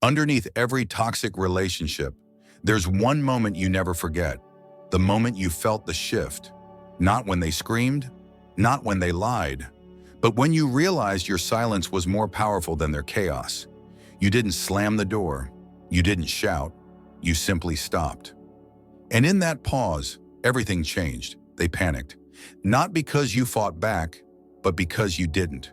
Underneath every toxic relationship, there's one moment you never forget. The moment you felt the shift. Not when they screamed, not when they lied, but when you realized your silence was more powerful than their chaos. You didn't slam the door. You didn't shout. You simply stopped. And in that pause, everything changed. They panicked. Not because you fought back, but because you didn't.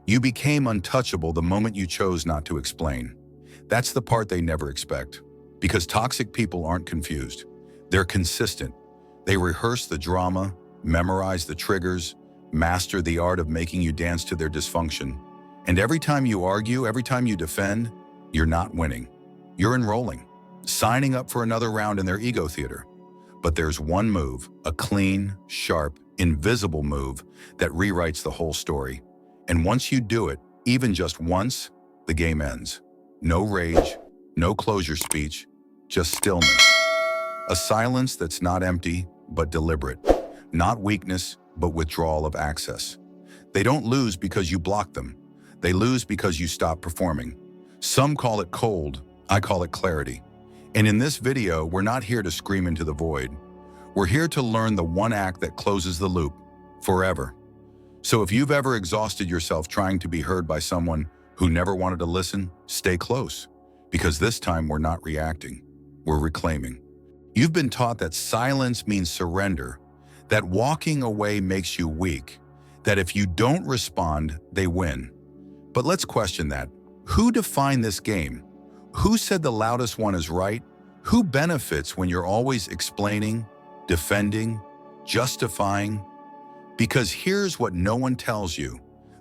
You became untouchable the moment you chose not to explain. That's the part they never expect. Because toxic people aren't confused. They're consistent. They rehearse the drama, memorize the triggers, master the art of making you dance to their dysfunction. And every time you argue, every time you defend, you're not winning. You're enrolling, signing up for another round in their ego theater. But there's one move, a clean, sharp, invisible move that rewrites the whole story. And once you do it, even just once, the game ends. No rage, no closure speech, just stillness. A silence that's not empty, but deliberate. Not weakness, but withdrawal of access. They don't lose because you block them. They lose because you stop performing. Some call it cold, I call it clarity. And in this video, we're not here to scream into the void. We're here to learn the one act that closes the loop, forever. So if you've ever exhausted yourself trying to be heard by someone who never wanted to listen, stay close. Because this time we're not reacting, we're reclaiming. You've been taught that silence means surrender, that walking away makes you weak, that if you don't respond, they win. But let's question that. Who defined this game? Who said the loudest one is right? Who benefits when you're always explaining, defending, justifying? Because here's what no one tells you.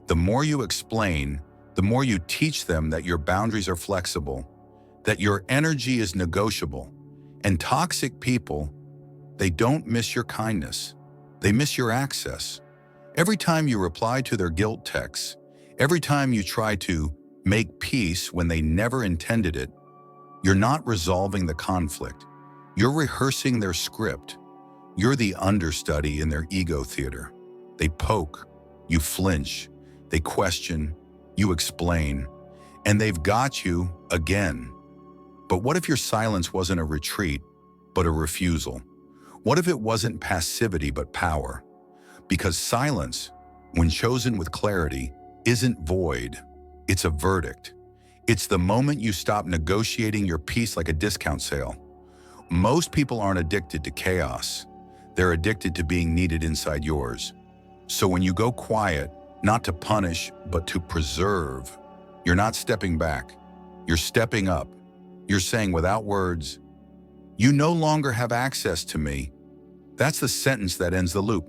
The more you explain, the more you teach them that your boundaries are flexible, that your energy is negotiable. And toxic people, they don't miss your kindness. They miss your access. Every time you reply to their guilt texts, every time you try to make peace when they never intended it, you're not resolving the conflict. You're rehearsing their script. You're the understudy in their ego theater. They poke, you flinch, they question, you explain, and they've got you again. But what if your silence wasn't a retreat, but a refusal? What if it wasn't passivity, but power? Because silence, when chosen with clarity, isn't void. It's a verdict. It's the moment you stop negotiating your peace like a discount sale. Most people aren't addicted to chaos. They're addicted to being needed inside yours. So when you go quiet, not to punish, but to preserve, you're not stepping back. You're stepping up. You're saying without words, you no longer have access to me. That's the sentence that ends the loop.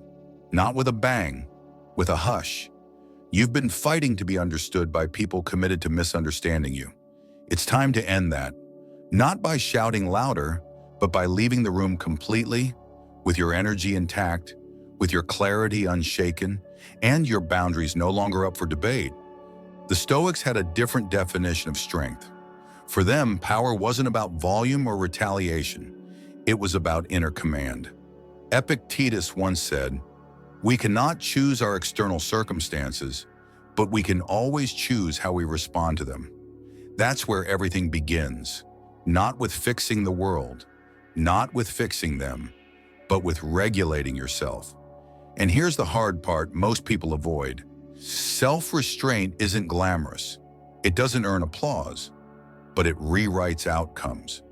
Not with a bang, with a hush. You've been fighting to be understood by people committed to misunderstanding you. It's time to end that. Not by shouting louder, but by leaving the room completely, with your energy intact, with your clarity unshaken, and your boundaries no longer up for debate. The Stoics had a different definition of strength. For them, power wasn't about volume or retaliation. It was about inner command. Epictetus once said, "We cannot choose our external circumstances, but we can always choose how we respond to them." That's where everything begins. Not with fixing the world, not with fixing them, but with regulating yourself. And here's the hard part most people avoid. Self-restraint isn't glamorous. It doesn't earn applause, but it rewrites outcomes.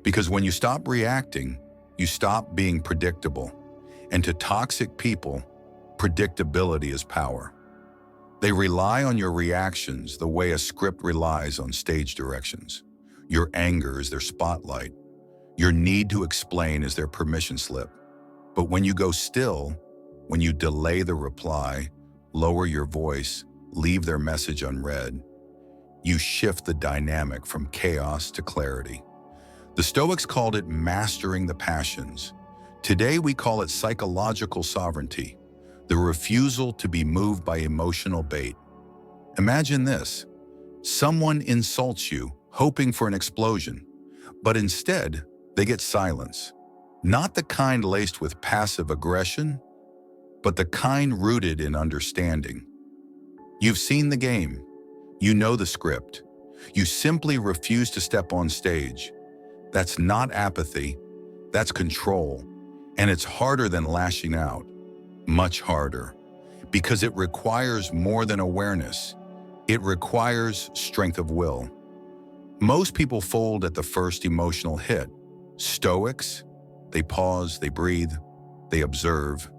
Because when you stop reacting, you stop being predictable. And to toxic people, predictability is power. They rely on your reactions the way a script relies on stage directions. Your anger is their spotlight. Your need to explain is their permission slip. But when you go still, when you delay the reply, lower your voice, leave their message unread, you shift the dynamic from chaos to clarity. The Stoics called it mastering the passions. Today we call it psychological sovereignty, the refusal to be moved by emotional bait. Imagine this. Someone insults you, hoping for an explosion, but instead they get silence. Not the kind laced with passive aggression, but the kind rooted in understanding. You've seen the game. You know the script. You simply refuse to step on stage. That's not apathy, that's control. And it's harder than lashing out, much harder, because it requires more than awareness. It requires strength of will. Most people fold at the first emotional hit. Stoics, they pause, they breathe, they observe,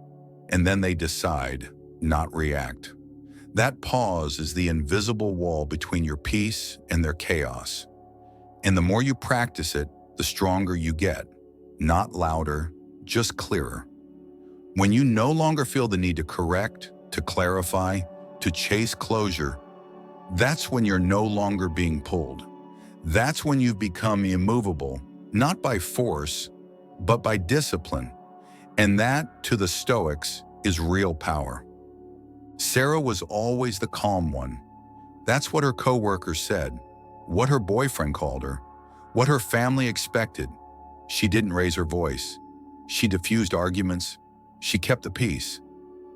and then they decide, not react. That pause is the invisible wall between your peace and their chaos. And the more you practice it, the stronger you get. Not louder, just clearer. When you no longer feel the need to correct, to clarify, to chase closure, that's when you're no longer being pulled. That's when you've become immovable, not by force, but by discipline. And that, to the Stoics, is real power. Sarah was always the calm one. That's what her coworkers said, what her boyfriend called her, what her family expected. She didn't raise her voice. She diffused arguments. She kept the peace.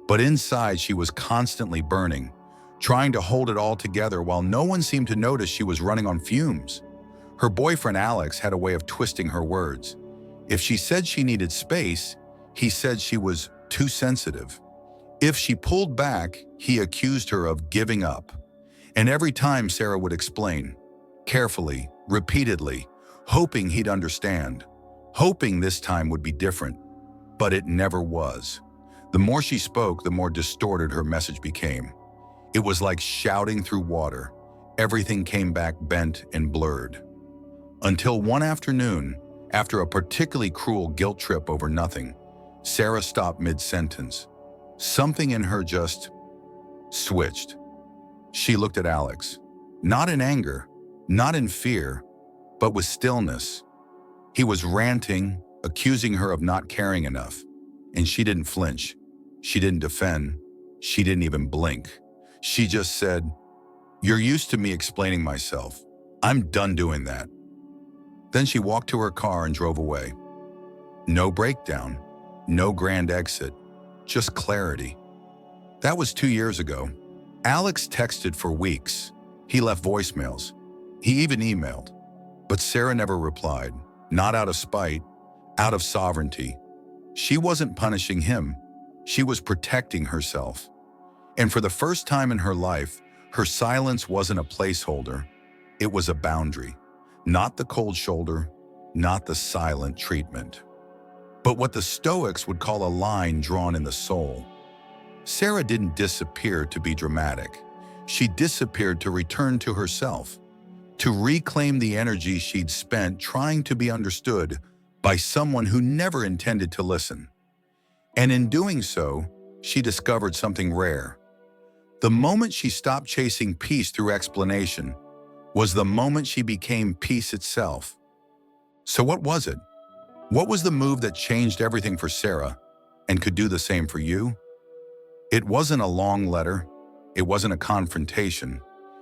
But inside, she was constantly burning, trying to hold it all together while no one seemed to notice she was running on fumes. Her boyfriend Alex had a way of twisting her words. If she said she needed space, he said she was too sensitive. If she pulled back, he accused her of giving up. And every time Sarah would explain, carefully, repeatedly, hoping he'd understand, hoping this time would be different. But it never was. The more she spoke, the more distorted her message became. It was like shouting through water. Everything came back bent and blurred. Until one afternoon, after a particularly cruel guilt trip over nothing, Sarah stopped mid-sentence. Something in her just switched. She looked at Alex, not in anger, not in fear, but with stillness. He was ranting, accusing her of not caring enough, and she didn't flinch. She didn't defend. She didn't even blink. She just said, "You're used to me explaining myself. I'm done doing that." Then she walked to her car and drove away. No breakdown, no grand exit, just clarity. That was 2 years ago. Alex texted for weeks. He left voicemails. He even emailed. But Sarah never replied, not out of spite, out of sovereignty. She wasn't punishing him. She was protecting herself. And for the first time in her life, her silence wasn't a placeholder. It was a boundary. Not the cold shoulder, not the silent treatment, but what the Stoics would call a line drawn in the soul. Sarah didn't disappear to be dramatic. She disappeared to return to herself, to reclaim the energy she'd spent trying to be understood by someone who never intended to listen. And in doing so, she discovered something rare. The moment she stopped chasing peace through explanation was the moment she became peace itself. So what was it? What was the move that changed everything for Sarah and could do the same for you? It wasn't a long letter. It wasn't a confrontation.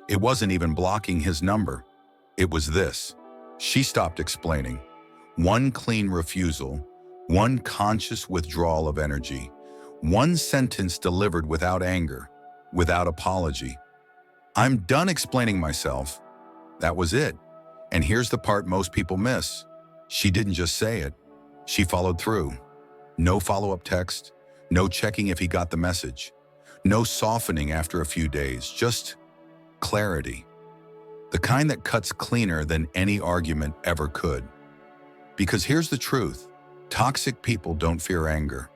It wasn't even blocking his number. It was this. She stopped explaining. One clean refusal, one conscious withdrawal of energy, one sentence delivered without anger, without apology. "I'm done explaining myself." That was it. And here's the part most people miss. She didn't just say it. She followed through. No follow-up text, no checking if he got the message, no softening after a few days, just clarity. The kind that cuts cleaner than any argument ever could. Because here's the truth. Toxic people don't fear anger.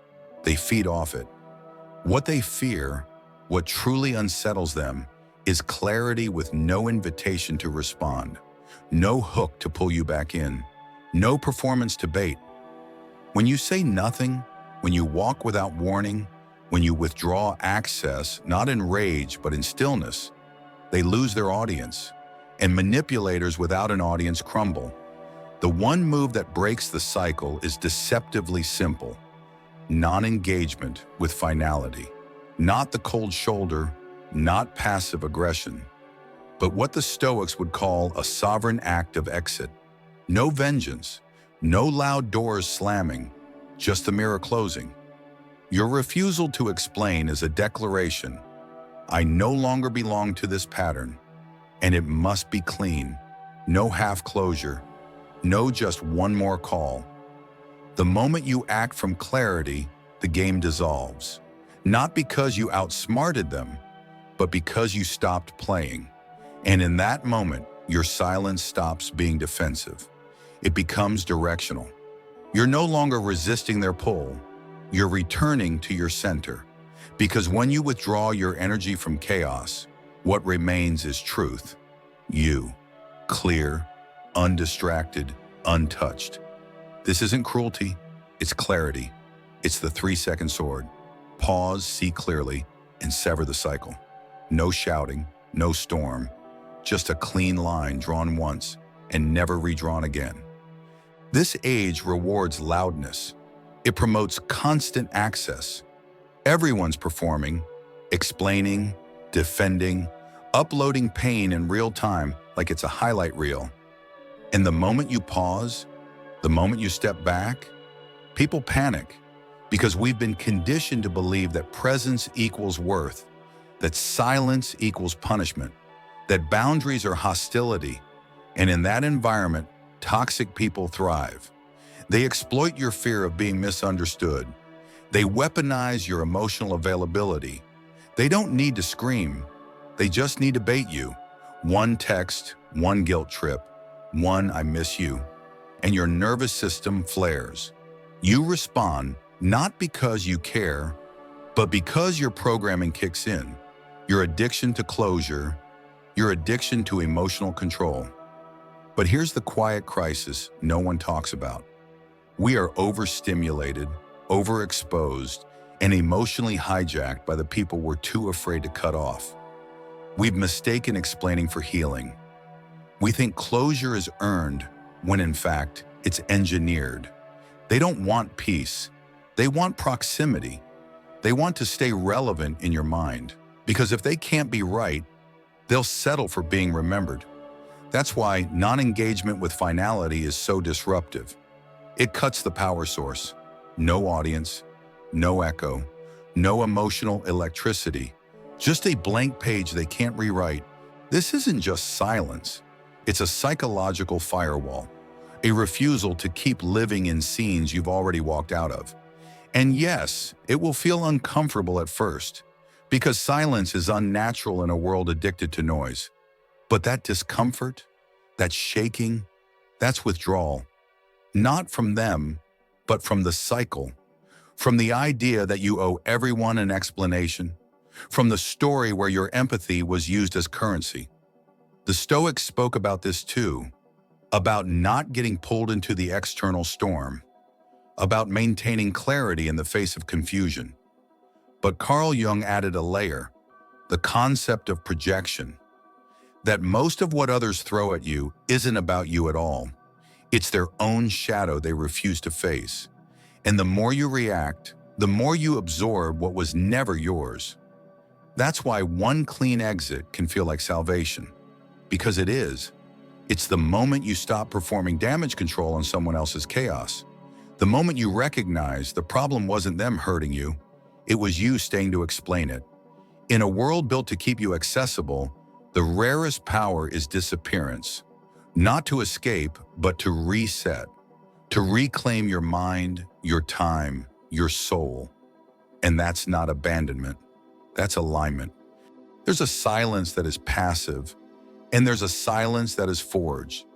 They feed off it. What they fear, what truly unsettles them, is clarity with no invitation to respond, no hook to pull you back in, no performance to bait. When you say nothing, when you walk without warning, when you withdraw access, not in rage but in stillness, they lose their audience, and manipulators without an audience crumble. The one move that breaks the cycle is deceptively simple: non-engagement with finality, not the cold shoulder, not passive aggression, but what the Stoics would call a sovereign act of exit. No vengeance, no loud doors slamming, just the mirror closing. Your refusal to explain is a declaration. I no longer belong to this pattern. And it must be clean. No half closure. No just one more call. The moment you act from clarity, the game dissolves. Not because you outsmarted them, but because you stopped playing. And in that moment, your silence stops being defensive. It becomes directional. You're no longer resisting their pull. You're returning to your center. Because when you withdraw your energy from chaos, what remains is truth. You. Clear, undistracted, untouched. This isn't cruelty, it's clarity. It's the 3-second sword. Pause, see clearly, and sever the cycle. No shouting, no storm, just a clean line drawn once and never redrawn again. This age rewards loudness. It promotes constant access. Everyone's performing, explaining, defending, uploading pain in real time like it's a highlight reel. And the moment you pause, the moment you step back, people panic because we've been conditioned to believe that presence equals worth, that silence equals punishment, that boundaries are hostility. And in that environment, toxic people thrive. They exploit your fear of being misunderstood. They weaponize your emotional availability. They don't need to scream. They just need to bait you. One text, one guilt trip, one "I miss you," and your nervous system flares. You respond not because you care, but because your programming kicks in. Your addiction to closure, your addiction to emotional control. But here's the quiet crisis no one talks about. We are overstimulated, overexposed, and emotionally hijacked by the people we're too afraid to cut off. We've mistaken explaining for healing. We think closure is earned when in fact it's engineered. They don't want peace. They want proximity. They want to stay relevant in your mind, because if they can't be right, they'll settle for being remembered. That's why non-engagement with finality is so disruptive. It cuts the power source. No audience, no echo, no emotional electricity, just a blank page they can't rewrite. This isn't just silence. It's a psychological firewall, a refusal to keep living in scenes you've already walked out of. And yes, it will feel uncomfortable at first, because silence is unnatural in a world addicted to noise. But that discomfort, that shaking, that's withdrawal. Not from them, but from the cycle. From the idea that you owe everyone an explanation. From the story where your empathy was used as currency. The Stoics spoke about this too, about not getting pulled into the external storm, about maintaining clarity in the face of confusion. But Carl Jung added a layer, the concept of projection, that most of what others throw at you isn't about you at all. It's their own shadow they refuse to face. And the more you react, the more you absorb what was never yours. That's why one clean exit can feel like salvation. Because it is. It's the moment you stop performing damage control on someone else's chaos. The moment you recognize the problem wasn't them hurting you, it was you staying to explain it. In a world built to keep you accessible, the rarest power is disappearance. Not to escape, but to reset. To reclaim your mind, your time, your soul. And that's not abandonment. That's alignment. There's a silence that is passive, and there's a silence that is forged.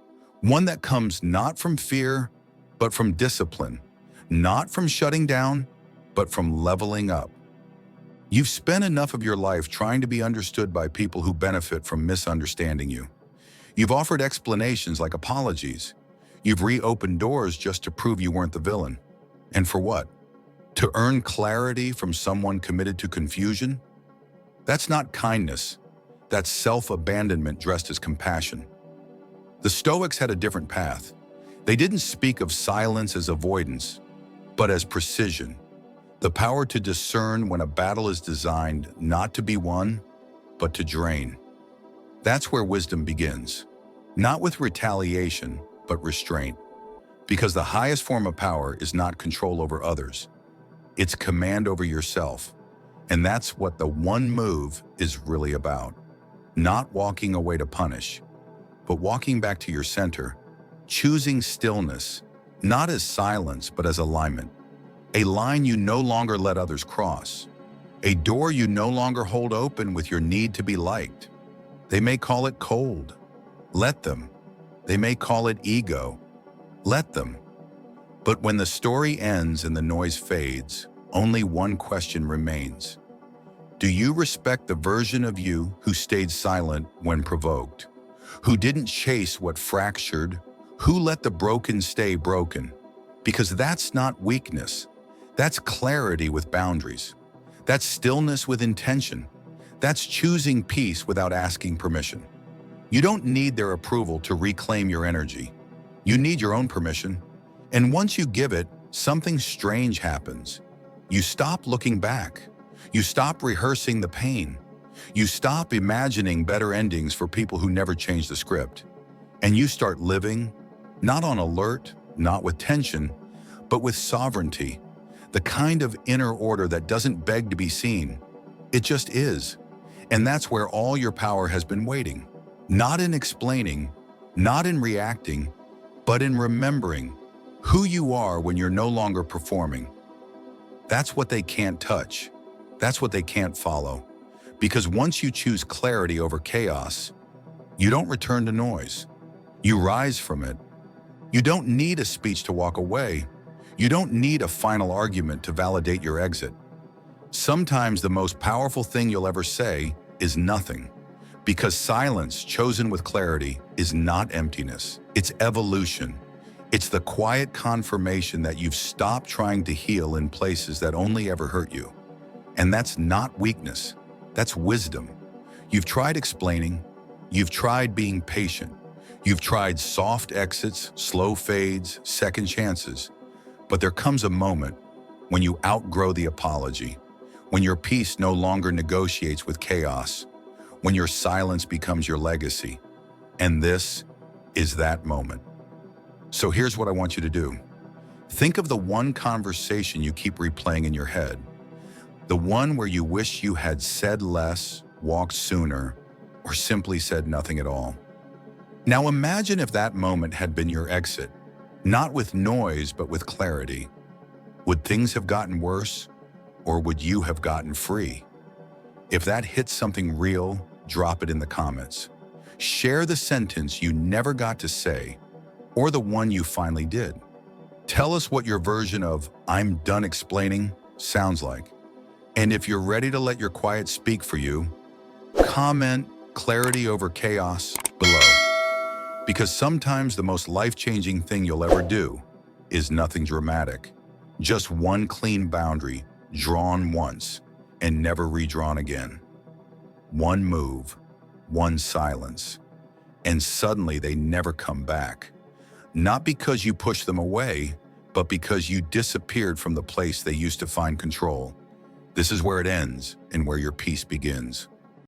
One that comes not from fear, but from discipline. Not from shutting down, but from leveling up. You've spent enough of your life trying to be understood by people who benefit from misunderstanding you. You've offered explanations like apologies. You've reopened doors just to prove you weren't the villain. And for what? To earn clarity from someone committed to confusion? That's not kindness. That's self-abandonment dressed as compassion. The Stoics had a different path. They didn't speak of silence as avoidance, but as precision. The power to discern when a battle is designed not to be won, but to drain. That's where wisdom begins. Not with retaliation, but restraint. Because the highest form of power is not control over others. It's command over yourself. And that's what the one move is really about. not walking away to punish, but walking back to your center, choosing stillness, not as silence but as alignment, a line you no longer let others cross, a door you no longer hold open with your need to be liked. They may call it cold. Let them. They may call it ego. Let them. But when the story ends and the noise fades, only one question remains. Do you respect the version of you who stayed silent when provoked? Who didn't chase what fractured? Who let the broken stay broken? Because that's not weakness. That's clarity with boundaries. That's stillness with intention. That's choosing peace without asking permission. You don't need their approval to reclaim your energy. You need your own permission. And once you give it, something strange happens. You stop looking back. You stop rehearsing the pain. You stop imagining better endings for people who never change the script. And you start living, not on alert, not with tension, but with sovereignty. The kind of inner order that doesn't beg to be seen. It just is. And that's where all your power has been waiting. Not in explaining, not in reacting, but in remembering who you are when you're no longer performing. That's what they can't touch. That's what they can't follow. Because once you choose clarity over chaos, you don't return to noise. You rise from it. You don't need a speech to walk away. You don't need a final argument to validate your exit. Sometimes the most powerful thing you'll ever say is nothing. Because silence chosen with clarity is not emptiness. It's evolution. It's the quiet confirmation that you've stopped trying to heal in places that only ever hurt you. And that's not weakness. That's wisdom. You've tried explaining. You've tried being patient. You've tried soft exits, slow fades, second chances. But there comes a moment when you outgrow the apology, when your peace no longer negotiates with chaos, when your silence becomes your legacy. And this is that moment. So here's what I want you to do. Think of the one conversation you keep replaying in your head, the one where you wish you had said less, walked sooner, or simply said nothing at all. Now imagine if that moment had been your exit, not with noise, but with clarity. Would things have gotten worse, or would you have gotten free? If that hits something real, drop it in the comments. Share the sentence you never got to say, or the one you finally did. Tell us what your version of "I'm done explaining" sounds like. And if you're ready to let your quiet speak for you, comment "clarity over chaos" below. Because sometimes the most life-changing thing you'll ever do is nothing dramatic. Just one clean boundary, drawn once and never redrawn again. One move, one silence, and suddenly they never come back. Not because you pushed them away, but because you disappeared from the place they used to find control. This is where it ends and where your peace begins.